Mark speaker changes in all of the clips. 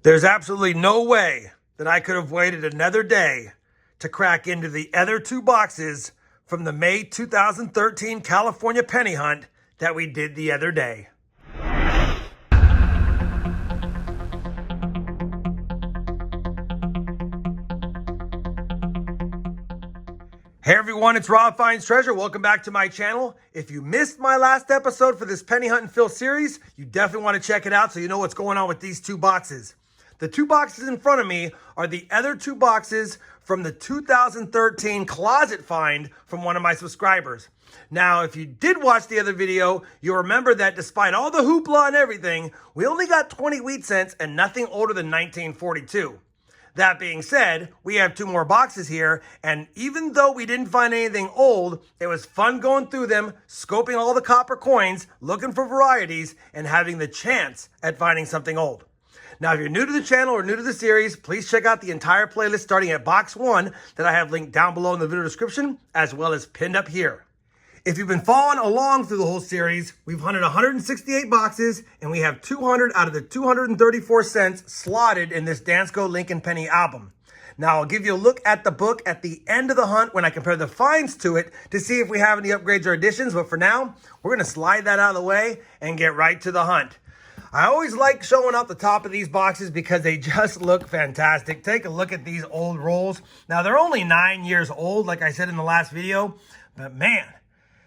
Speaker 1: There's absolutely no way that I could have waited another day to crack into the other two boxes from the May 2013 California penny hunt that we did the other day. Hey everyone, it's RobFindsTreasure. Welcome back to my channel. If you missed my last episode for this penny hunt and fill series, you definitely want to check it out so you know what's going on with these two boxes. The two boxes in front of me are the other two boxes from the 2013 closet find from one of my subscribers. Now, if you did watch the other video, you'll remember that despite all the hoopla and everything, we only got 20 wheat cents and nothing older than 1942. That being said, we have two more boxes here, and even though we didn't find anything old, it was fun going through them, scoping all the copper coins, looking for varieties, and having the chance at finding something old. Now, if you're new to the channel or new to the series, please check out the entire playlist starting at box 1 that I have linked down below in the video description, as well as pinned up here. If you've been following along through the whole series, we've hunted 168 boxes, and we have 200 out of the 234 cents slotted in this Dansco Penny album. Now, I'll give you a look at the book at the end of the hunt when I compare the finds to it to see if we have any upgrades or additions, but for now, we're going to slide that out of the way and get right to the hunt. I always like showing up the top of these boxes because they just look fantastic. Take a look at these old rolls. Now, they're only 9 years old, like I said in the last video, but man,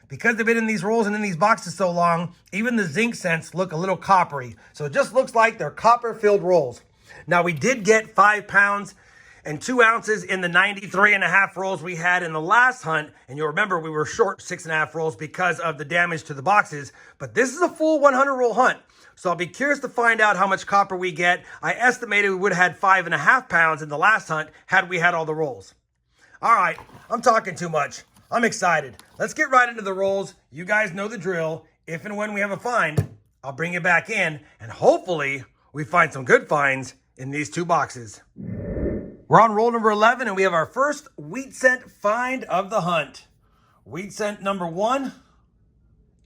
Speaker 1: because they've been in these rolls and in these boxes so long, even the zinc scents look a little coppery. So it just looks like they're copper-filled rolls. Now, we did get 5 pounds and 2 ounces in the 93.5 rolls we had in the last hunt. And you'll remember we were short 6.5 rolls because of the damage to the boxes. But this is a full 100 roll hunt. So I'll be curious to find out how much copper we get. I estimated we would have had 5.5 pounds in the last hunt had we had all the rolls. All right, I'm talking too much. I'm excited. Let's get right into the rolls. You guys know the drill. If and when we have a find, I'll bring it back in, and hopefully we find some good finds in these two boxes. We're on roll number 11, and we have our first wheat cent find of the hunt. Wheat cent number 1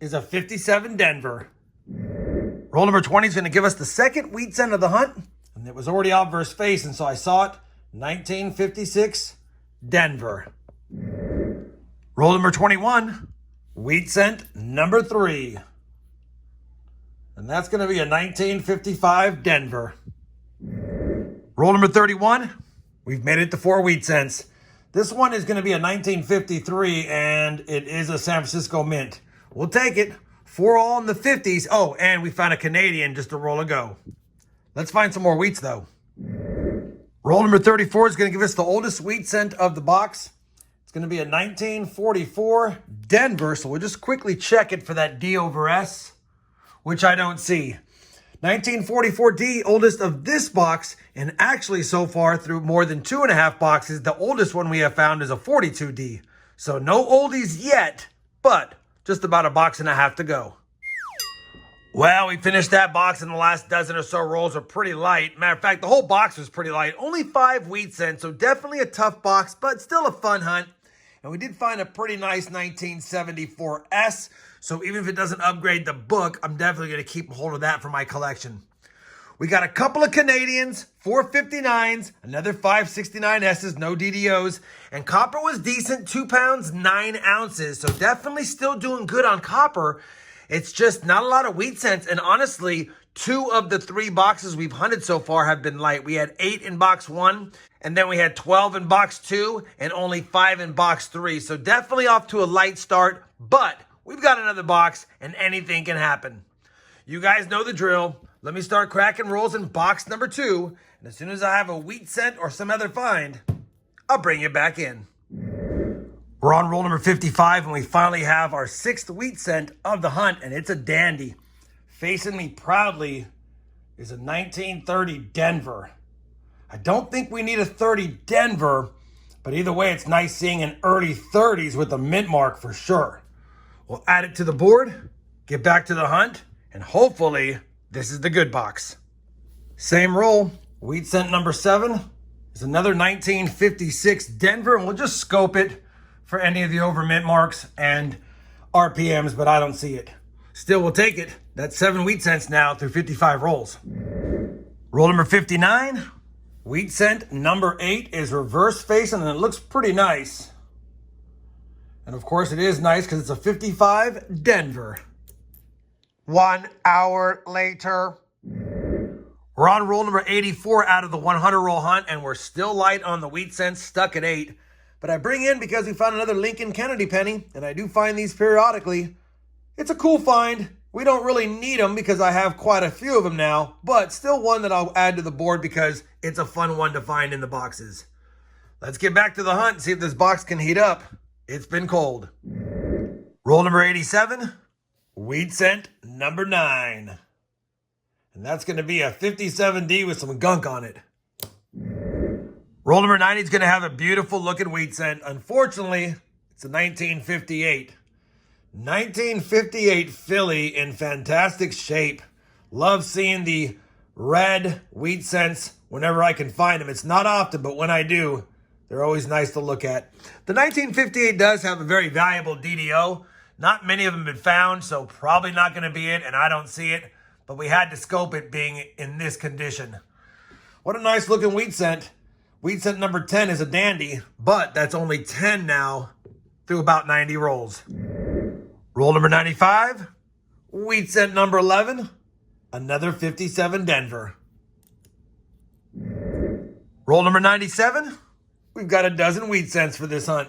Speaker 1: is a 57 Denver. Roll number 20 is going to give us the second wheat cent of the hunt, and it was already obverse face, and so I saw it, 1956 Denver. Roll number 21, wheat cent number 3. And that's going to be a 1955 Denver. Roll number 31, we've made it to 4 wheat cents. This one is going to be a 1953, and it is a San Francisco mint. We'll take it. 4 all in the 50s. Oh, and we found a Canadian just a roll ago. Let's find some more wheats, though. Roll number 34 is going to give us the oldest wheat cent of the box. It's going to be a 1944 Denver, so we'll just quickly check it for that D over S, which I don't see. 1944 D, oldest of this box, and actually so far through more than 2.5 boxes, the oldest one we have found is a 42 D. So no oldies yet, but just about 1.5 boxes to go. Well, we finished that box, and the last dozen or so rolls are pretty light. Matter of fact, the whole box was pretty light. Only 5 wheat cents, so definitely a tough box, but still a fun hunt. And we did find a pretty nice 1974 S, so even if it doesn't upgrade the book, I'm definitely going to keep hold of that for my collection. We got a couple of Canadians, 459s, another 569 S's, no DDOs, and copper was decent, 2 pounds, 9 ounces, so definitely still doing good on copper. It's just not a lot of wheat cents, and honestly, 2 of the 3 boxes we've hunted so far have been light. We had 8 in box 1, and then we had 12 in box 2, and only 5 in box 3. So definitely off to a light start, but we've got another box, and anything can happen. You guys know the drill. Let me start cracking rolls in box number 2, and as soon as I have a wheat cent or some other find, I'll bring you back in. We're on roll number 55, and we finally have our 6th wheat cent of the hunt, and it's a dandy. Facing me proudly is a 1930 Denver. I don't think we need a 30 Denver, but either way, it's nice seeing an early 30s with a mint mark for sure. We'll add it to the board, get back to the hunt, and hopefully this is the good box. Same roll, wheat cent number 7 is another 1956 Denver, and we'll just scope it for any of the over mint marks and RPMs, but I don't see it. Still, we'll take it. That's 7 wheat cents now through 55 rolls. Roll number 59. Wheat cent number 8 is reverse facing and it looks pretty nice. And of course it is nice because it's a 55 Denver. 1 hour later. We're on roll number 84 out of the 100 roll hunt, and we're still light on the wheat cents, stuck at 8. But I bring in because we found another Lincoln Kennedy penny, and I do find these periodically. It's a cool find. We don't really need them because I have quite a few of them now, but still one that I'll add to the board because it's a fun one to find in the boxes. Let's get back to the hunt and see if this box can heat up. It's been cold. Roll number 87, wheat cent number 9. And that's going to be a 57D with some gunk on it. Roll number 90 is going to have a beautiful looking wheat cent. Unfortunately, it's a 1958. 1958 Philly in fantastic shape. Love seeing the red wheat cents whenever I can find them. It's not often, but when I do, they're always nice to look at. The 1958 does have a very valuable DDO. Not many of them have been found, so probably not going to be it, and I don't see it. But we had to scope it being in this condition. What a nice looking wheat cent. Wheat cent number 10 is a dandy, but that's only 10 now through about 90 rolls. Roll number 95, wheat cent number 11, another 57 Denver. Roll number 97, we've got a dozen wheat cents for this hunt.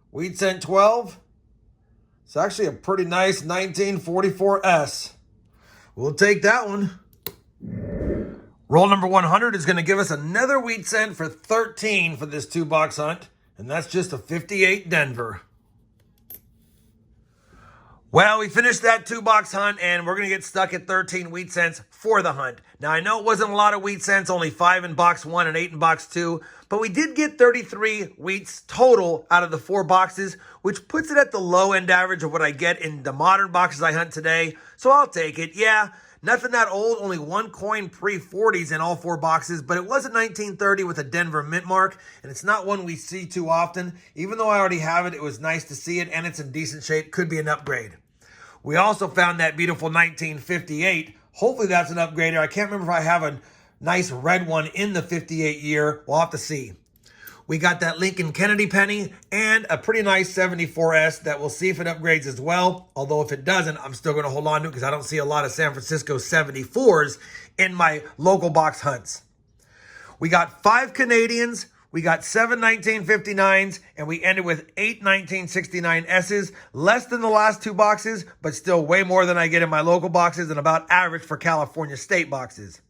Speaker 1: Wheat cent 12, it's actually a pretty nice 1944S. We'll take that one. Roll number 100 is going to give us another wheat cent for 13 for this 2-box hunt, and that's just a 58 Denver. Well, we finished that 2-box hunt, and we're going to get stuck at 13 wheat cents for the hunt. Now, I know it wasn't a lot of wheat cents, only 5 in box 1 and 8 in box 2, but we did get 33 wheats total out of the 4 boxes, which puts it at the low-end average of what I get in the modern boxes I hunt today, so I'll take it. Yeah, nothing that old, only 1 coin pre-40s in all 4 boxes, but it was a 1930 with a Denver mint mark, and it's not one we see too often. Even though I already have it, it was nice to see it, and it's in decent shape. Could be an upgrade. We also found that beautiful 1958. Hopefully that's an upgrader. I can't remember if I have a nice red one in the 58 year. We'll have to see. We got that Lincoln Kennedy penny and a pretty nice 74S that we'll see if it upgrades as well. Although if it doesn't, I'm still going to hold on to it because I don't see a lot of San Francisco 74s in my local box hunts. We got 5 Canadians. We got 7 1959s, and we ended with 8 1969S's, less than the last 2 boxes, but still way more than I get in my local boxes and about average for California state boxes.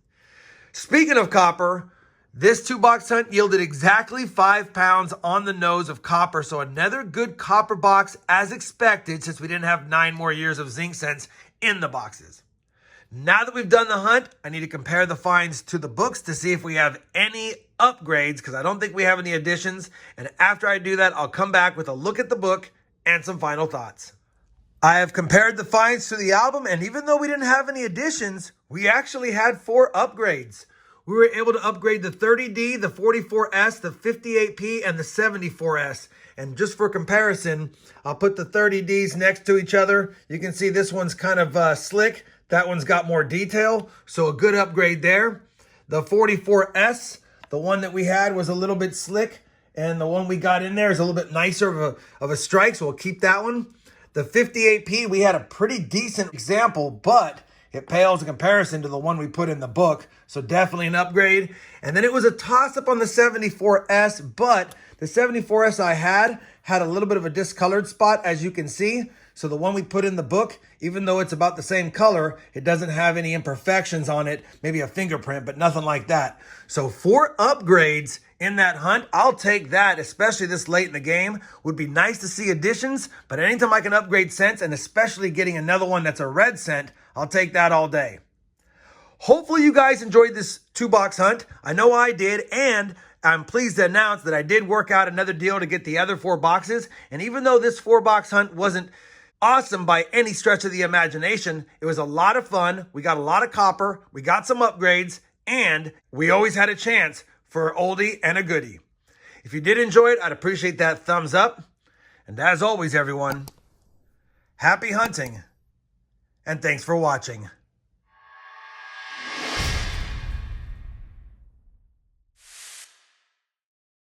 Speaker 1: Speaking of copper, this 2-box hunt yielded exactly 5 pounds on the nose of copper, so another good copper box as expected since we didn't have 9 more years of zinc cents in the boxes. Now that we've done the hunt, I need to compare the finds to the books to see if we have any upgrades because I don't think we have any additions. And after I do that, I'll come back with a look at the book and some final thoughts. I have compared the finds to the album, and even though we didn't have any additions, we actually had 4 upgrades. We were able to upgrade the 30D, the 44S, the 58P, and the 74S. And just for comparison, I'll put the 30Ds next to each other. You can see this one's kind of slick. That one's got more detail, so a good upgrade there. The 44S, the one that we had was a little bit slick, and the one we got in there is a little bit nicer of a strike, so we'll keep that one. The 58P, we had a pretty decent example, but it pales in comparison to the one we put in the book, so definitely an upgrade. And then it was a toss-up on the 74S, but the 74S I had a little bit of a discolored spot, as you can see. So the one we put in the book, even though it's about the same color, it doesn't have any imperfections on it, maybe a fingerprint, but nothing like that. So 4 upgrades in that hunt, I'll take that, especially this late in the game. Would be nice to see additions, but anytime I can upgrade scents, and especially getting another one that's a red scent, I'll take that all day. Hopefully you guys enjoyed this 2-box hunt. I know I did, and I'm pleased to announce that I did work out another deal to get the other 4 boxes. And even though this 4-box hunt wasn't awesome by any stretch of the imagination, it was a lot of fun. We got a lot of copper, we got some upgrades, and we always had a chance for an oldie and a goodie. If you did enjoy it, I'd appreciate that thumbs up. And as always, everyone, happy hunting, and thanks for watching.